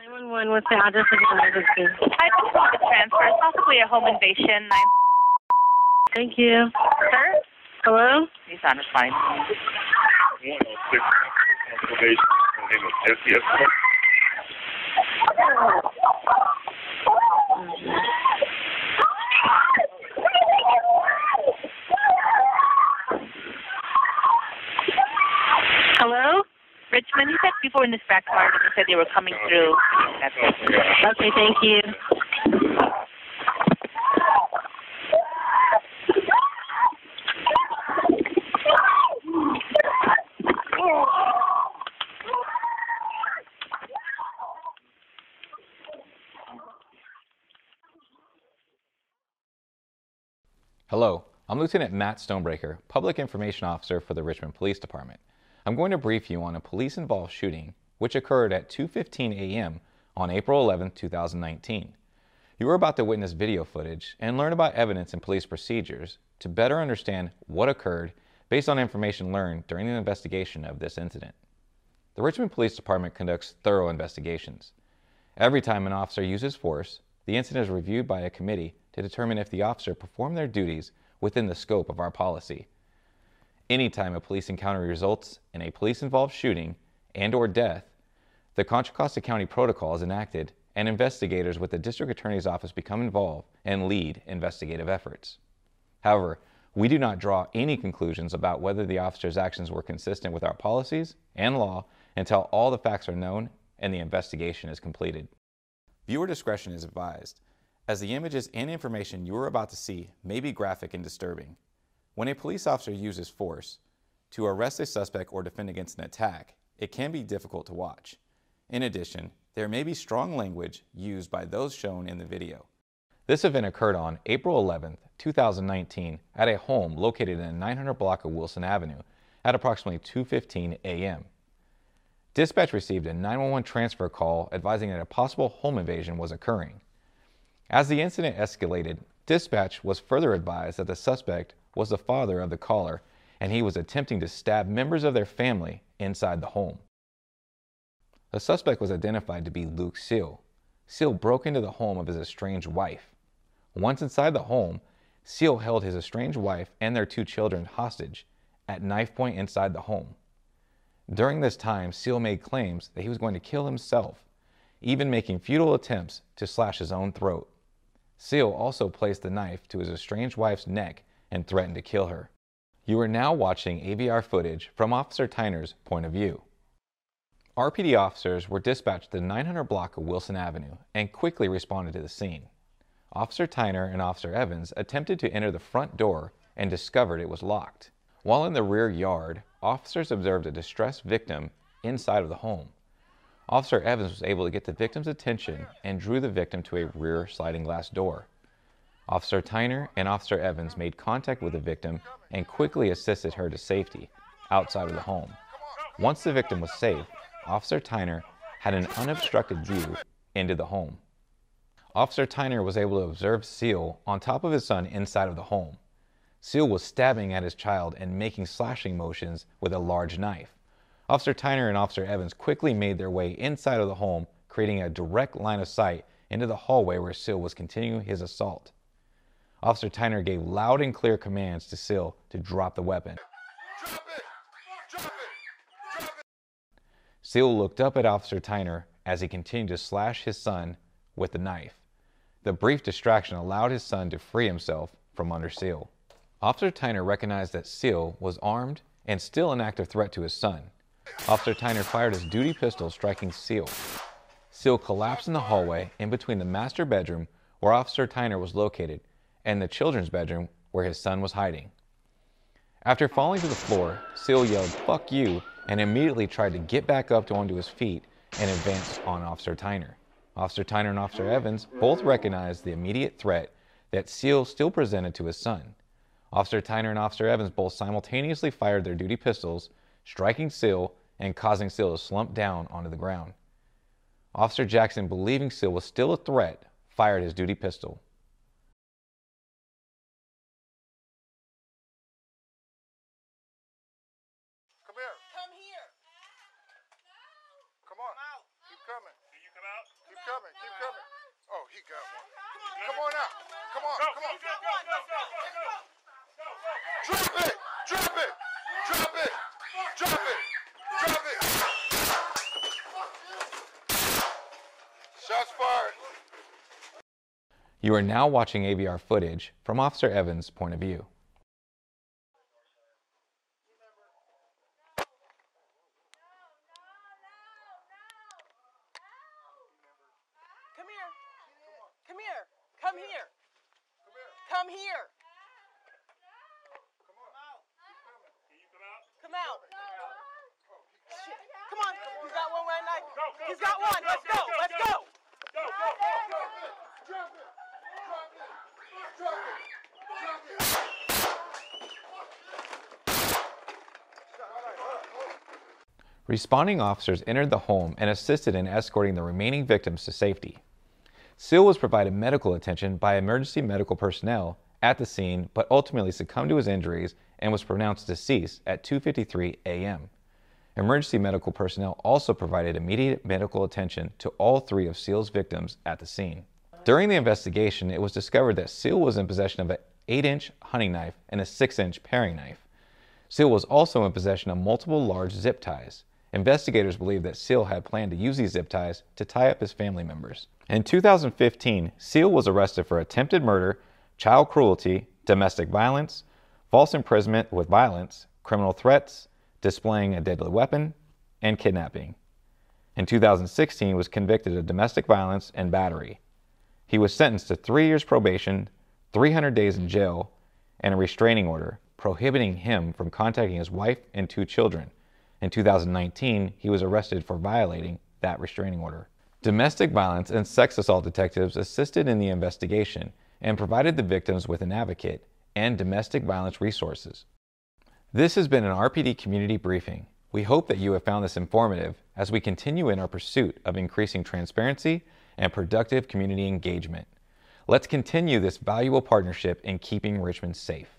911, what's the address of the emergency? I just want to transfer, possibly a home invasion. Thank you. Sir? Hello? He's on his line. Hello? Richmond, you said people in this back car that you said they were coming through. That's it. Okay, thank you. Hello, I'm Lieutenant Matt Stonebreaker, Public Information Officer for the Richmond Police Department. I'm going to brief you on a police-involved shooting which occurred at 2:15 a.m. on April 11, 2019. You are about to witness video footage and learn about evidence and police procedures to better understand what occurred based on information learned during the investigation of this incident. The Richmond Police Department conducts thorough investigations. Every time an officer uses force, the incident is reviewed by a committee to determine if the officer performed their duties within the scope of our policy. Anytime a police encounter results in a police-involved shooting and/or death, the Contra Costa County Protocol is enacted and investigators with the District Attorney's Office become involved and lead investigative efforts. However, we do not draw any conclusions about whether the officer's actions were consistent with our policies and law until all the facts are known and the investigation is completed. Viewer discretion is advised, as the images and information you are about to see may be graphic and disturbing. When a police officer uses force to arrest a suspect or defend against an attack, it can be difficult to watch. In addition, there may be strong language used by those shown in the video. This event occurred on April 11, 2019 at a home located in the 900 block of Wilson Avenue at approximately 2:15 a.m. Dispatch received a 911 transfer call advising that a possible home invasion was occurring. As the incident escalated, dispatch was further advised that the suspect was the father of the caller and he was attempting to stab members of their family inside the home. The suspect was identified to be Luc Siel. Siel broke into the home of his estranged wife. Once inside the home, Siel held his estranged wife and their 2 children hostage at knife point inside the home. During this time, Siel made claims that he was going to kill himself, even making futile attempts to slash his own throat. Siel also placed the knife to his estranged wife's neck and threatened to kill her. You are now watching AVR footage from Officer Tyner's point of view. RPD officers were dispatched to the 900 block of Wilson Avenue and quickly responded to the scene. Officer Tyner and Officer Evans attempted to enter the front door and discovered it was locked. While in the rear yard, officers observed a distressed victim inside of the home. Officer Evans was able to get the victim's attention and drew the victim to a rear sliding glass door. Officer Tyner and Officer Evans made contact with the victim and quickly assisted her to safety outside of the home. Once the victim was safe, Officer Tyner had an unobstructed view into the home. Officer Tyner was able to observe Siel on top of his son inside of the home. Siel was stabbing at his child and making slashing motions with a large knife. Officer Tyner and Officer Evans quickly made their way inside of the home, creating a direct line of sight into the hallway where Siel was continuing his assault. Officer Tyner gave loud and clear commands to Siel to drop the weapon. Drop it! Drop it! Drop it! Siel looked up at Officer Tyner as he continued to slash his son with the knife. The brief distraction allowed his son to free himself from under Siel. Officer Tyner recognized that Siel was armed and still an active threat to his son. Officer Tyner fired his duty pistol, striking Siel. Siel collapsed in the hallway in between the master bedroom where Officer Tyner was located and the children's bedroom where his son was hiding. After falling to the floor, Siel yelled, "Fuck you," and immediately tried to get back up onto his feet and advance on Officer Tyner. Officer Tyner and Officer Evans both recognized the immediate threat that Siel still presented to his son. Officer Tyner and Officer Evans both simultaneously fired their duty pistols, striking Siel and causing Siel to slump down onto the ground. Officer Jackson, believing Siel was still a threat, fired his duty pistol. Come here. Come here. Come on. Keep coming. Can you come out? Drop it! Drop it! Drop it! Drop it! Drop it! Shots fired. You are now watching AVR footage from Officer Evans' point of view. Come here. Come here. Come here. Come here. Come out. Shit. Come on. He's got one right now. He's got one. Let's go. Let's go. Responding officers entered the home and assisted in escorting the remaining victims to safety. Siel was provided medical attention by emergency medical personnel at the scene, but ultimately succumbed to his injuries and was pronounced deceased at 2:53 a.m. Emergency medical personnel also provided immediate medical attention to all 3 of Siel's victims at the scene. During the investigation, it was discovered that Siel was in possession of an 8-inch hunting knife and a 6-inch paring knife. Siel was also in possession of multiple large zip ties. Investigators believe that Siel had planned to use these zip ties to tie up his family members. In 2015, Siel was arrested for attempted murder, child cruelty, domestic violence, false imprisonment with violence, criminal threats, displaying a deadly weapon, and kidnapping. In 2016, he was convicted of domestic violence and battery. He was sentenced to 3 years probation, 300 days in jail, and a restraining order prohibiting him from contacting his wife and 2 children. In 2019, he was arrested for violating that restraining order. Domestic violence and sex assault detectives assisted in the investigation and provided the victims with an advocate and domestic violence resources. This has been an RPD community briefing. We hope that you have found this informative as we continue in our pursuit of increasing transparency and productive community engagement. Let's continue this valuable partnership in keeping Richmond safe.